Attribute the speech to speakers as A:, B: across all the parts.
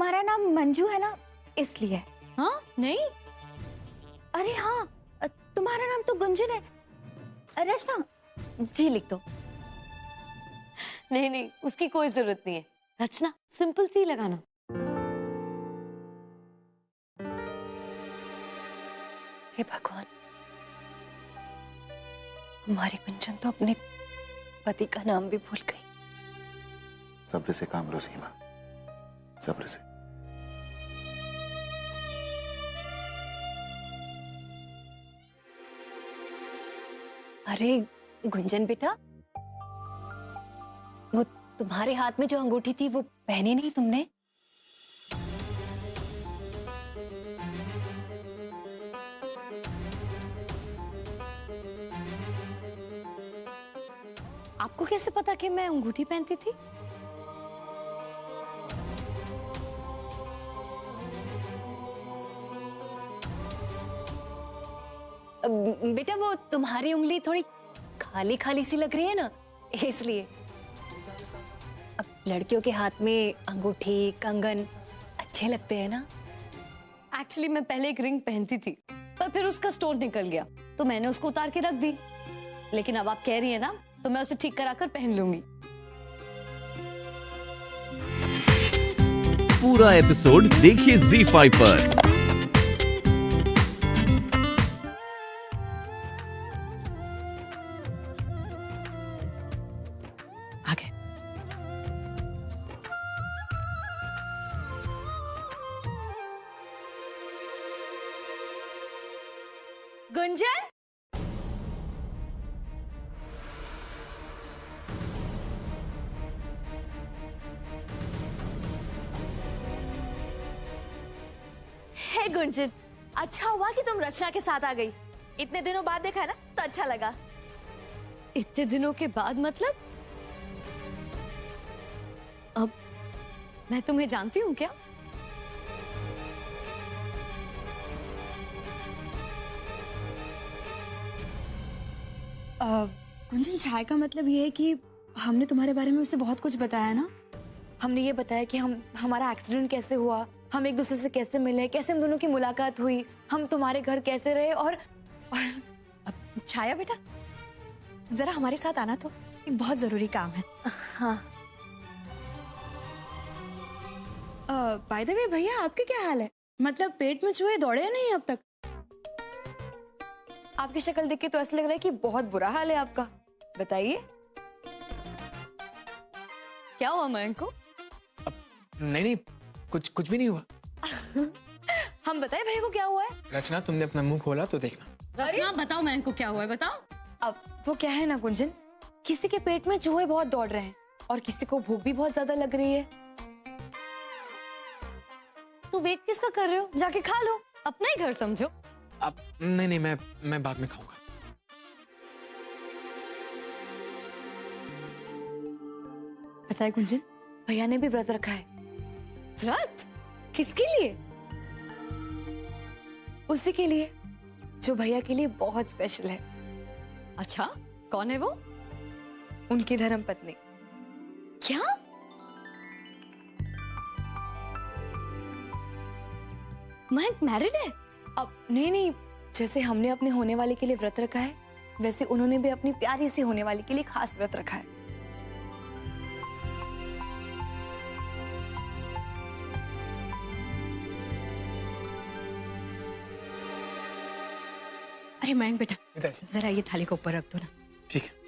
A: तुम्हारा नाम मंजू है ना, इसलिए।
B: हाँ नहीं,
A: अरे हाँ, तुम्हारा नाम तो गुंजन है। रचना जी लिख दो।
B: नहीं नहीं, उसकी कोई जरूरत नहीं है। रचना सिंपल सी लगाना।
C: हे भगवान, हमारी गुंजन तो अपने पति का नाम भी भूल गई।
D: सब्र से काम लो सीमा, सब्र से।
C: अरे गुंजन बेटा, वो तुम्हारे हाथ में जो अंगूठी थी वो पहनी नहीं तुमने?
B: आपको कैसे पता कि मैं अंगूठी पहनती थी?
C: बेटा वो तुम्हारी उंगली थोड़ी खाली खाली सी लग रही है ना, इसलिए। अब लड़कियों के हाथ में अंगूठी कंगन अच्छे लगते हैं ना।
B: एक्चुअली मैं पहले एक रिंग पहनती थी, पर फिर उसका स्टोन निकल गया तो मैंने उसको उतार के रख दी। लेकिन अब आप कह रही है ना, तो मैं उसे ठीक कराकर पहन लूंगी।
E: पूरा एपिसोड देखिए ZEE5 पर।
C: आगे
A: गुंजन, हे गुंजन, अच्छा हुआ कि तुम रचना के साथ आ गई। इतने दिनों बाद देखा है ना, तो अच्छा लगा।
B: इतने दिनों के बाद मतलब? अब मैं तुम्हें जानती हूँ क्या?
F: गुंजन, चाय का मतलब ये है कि हमने तुम्हारे बारे में उससे बहुत कुछ बताया ना। हमने ये बताया कि हमारा एक्सीडेंट कैसे हुआ, हम एक दूसरे से कैसे मिले, कैसे हम दोनों की मुलाकात हुई, हम तुम्हारे घर कैसे रहे। और
A: छाया बेटा, जरा हमारे साथ आना, तो एक बहुत जरूरी काम है।
F: हाँ। बाय द वे भैया, आपके क्या हाल है? मतलब पेट में चूहे दौड़े या नहीं अब तक? आपकी शक्ल देख के तो ऐसा लग रहा है कि बहुत बुरा हाल है आपका। बताइए
B: क्या हुआ मयंक को?
G: नहीं नहीं, कुछ भी नहीं हुआ।
F: हम बताएं भैया को क्या हुआ है?
G: रचना, तुमने अपना मुंह खोला तो देखना।
B: रचना बताओ मयंक को क्या हुआ है, बताओ।
F: अब वो क्या है ना गुंजन, किसी के पेट में चूहे बहुत दौड़ रहे हैं और किसी को भूख भी बहुत ज्यादा लग रही है।
B: तो वेट किसका कर रहे हो? जाके खा लो, अपना ही घर समझो।
G: अब नहीं, मैं बाद में खाऊंगा।
F: पता है गुंजन, भैया ने भी व्रत रखा है।
B: व्रत? किसके लिए?
F: उसी के लिए जो भैया के लिए बहुत स्पेशल है।
B: अच्छा, कौन है वो?
F: उनकी धर्म पत्नी।
B: क्या? मयंक मैरिड है?
F: अब नहीं, जैसे हमने अपने होने वाले के लिए व्रत रखा है, वैसे उन्होंने भी अपनी प्यारी सी होने वाली के लिए खास व्रत रखा है।
A: अरे मयंक बेटा,
G: पिताजी।
A: जरा ये थाली को ऊपर रख दो ना।
G: ठीक है।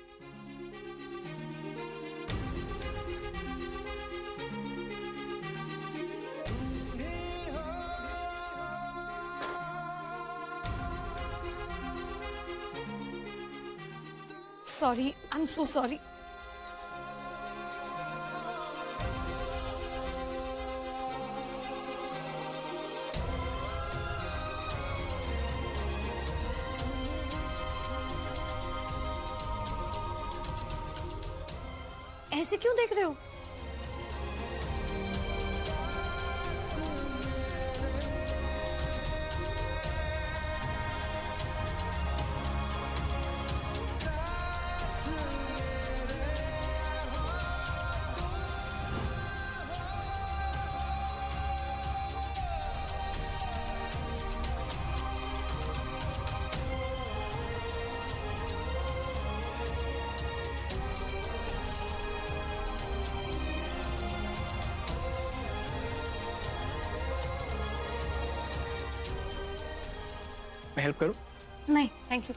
B: Sorry, I am so sorry. ऐसे क्यों देख रहे हो?
G: मैं हेल्प करूँ?
B: नहीं थैंक यू।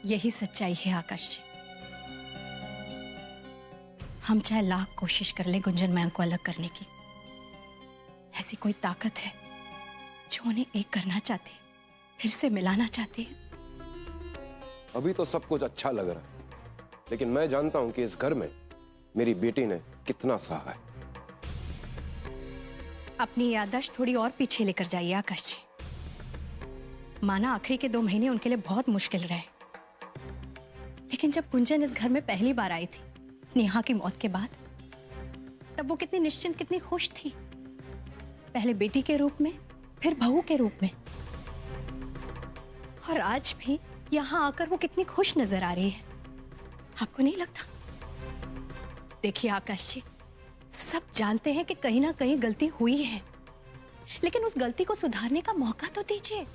H: यही सच्चाई है आकाश जी। हम चाहे लाख कोशिश कर लें गुंजन मैम को अलग करने की, ऐसी कोई ताकत है जो उन्हें एक करना चाहती है, फिर से मिलाना चाहती है।
I: अभी तो सब कुछ अच्छा लग रहा है, लेकिन मैं जानता हूं कि इस घर में मेरी बेटी ने कितना सहा है।
H: अपनी याददाश्त थोड़ी और पीछे लेकर जाइए आकाश जी। माना आखिरी के 2 महीने उनके लिए बहुत मुश्किल रहे, लेकिन जब गुंजन इस घर में पहली बार आई थी स्नेहा की मौत के बाद, तब वो कितनी निश्चिंत, कितनी खुश थी। पहले बेटी के रूप में, फिर बहू के रूप में, और आज भी यहाँ आकर वो कितनी खुश नजर आ रही है। आपको नहीं लगता? देखिए आकाश जी, सब जानते हैं कि कहीं ना कहीं गलती हुई है, लेकिन उस गलती को सुधारने का मौका तो दीजिए।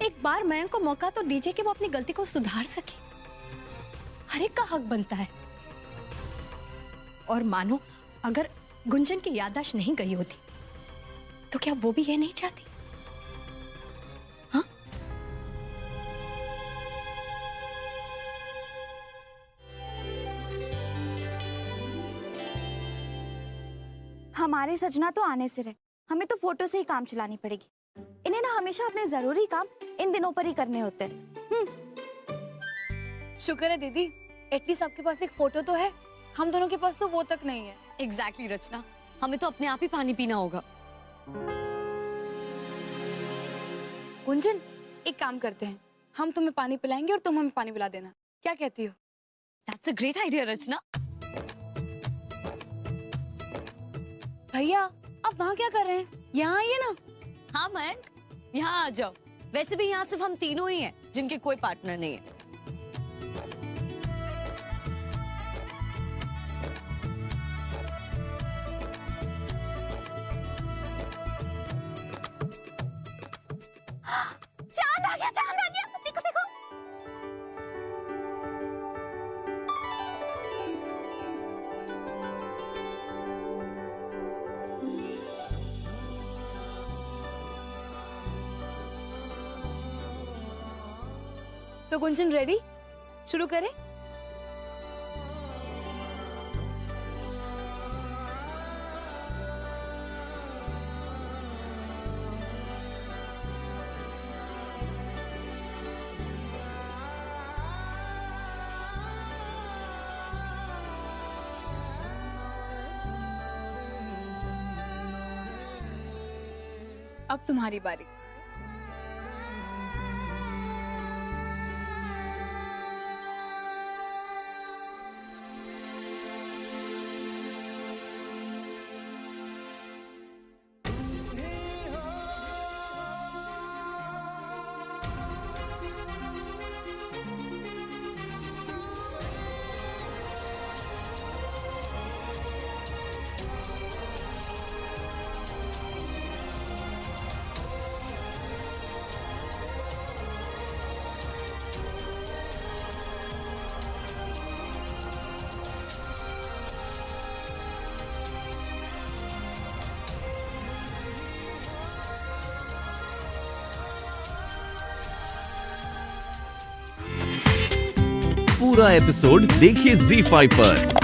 H: एक बार मयंक को मौका तो दीजिए कि वो अपनी गलती को सुधार सके। हर एक का हक बनता है। और मानो अगर गुंजन की याददाश्त नहीं गई होती, तो क्या वो भी ये नहीं चाहती? हाँ?
J: हमारे सजना तो आने से रहे, हमें तो फोटो से ही काम चलानी पड़ेगी। इन्हें ना हमेशा अपने जरूरी काम इन दिनों पर ही करने होते हैं।
F: शुक्र है दीदी, एटलीस्ट आपके पास एक फोटो तो है। हम दोनों के पास तो वो तक नहीं है।
B: एग्जैक्टली रचना, हमें तो अपने आप ही पानी पीना होगा।
F: गुंजन, एक काम करते हैं, हम तुम्हें पानी पिलाएंगे और तुम हमें पानी पिला देना। क्या कहती हो?
B: दैट्स अ ग्रेट आइडिया रचना।
F: भैया, आप वहाँ क्या कर रहे हैं? यहाँ आइए ना।
B: हाँ मयंक, यहाँ आ जाओ। वैसे भी यहाँ सिर्फ हम तीनों ही हैं जिनके कोई पार्टनर नहीं है।
J: चांद आ गया, चांद आ गया, देखो देखो।
F: तो गुंजन रेडी? शुरू करें? अब तुम्हारी बारी।
E: पूरा एपिसोड देखिए ZEE5 पर।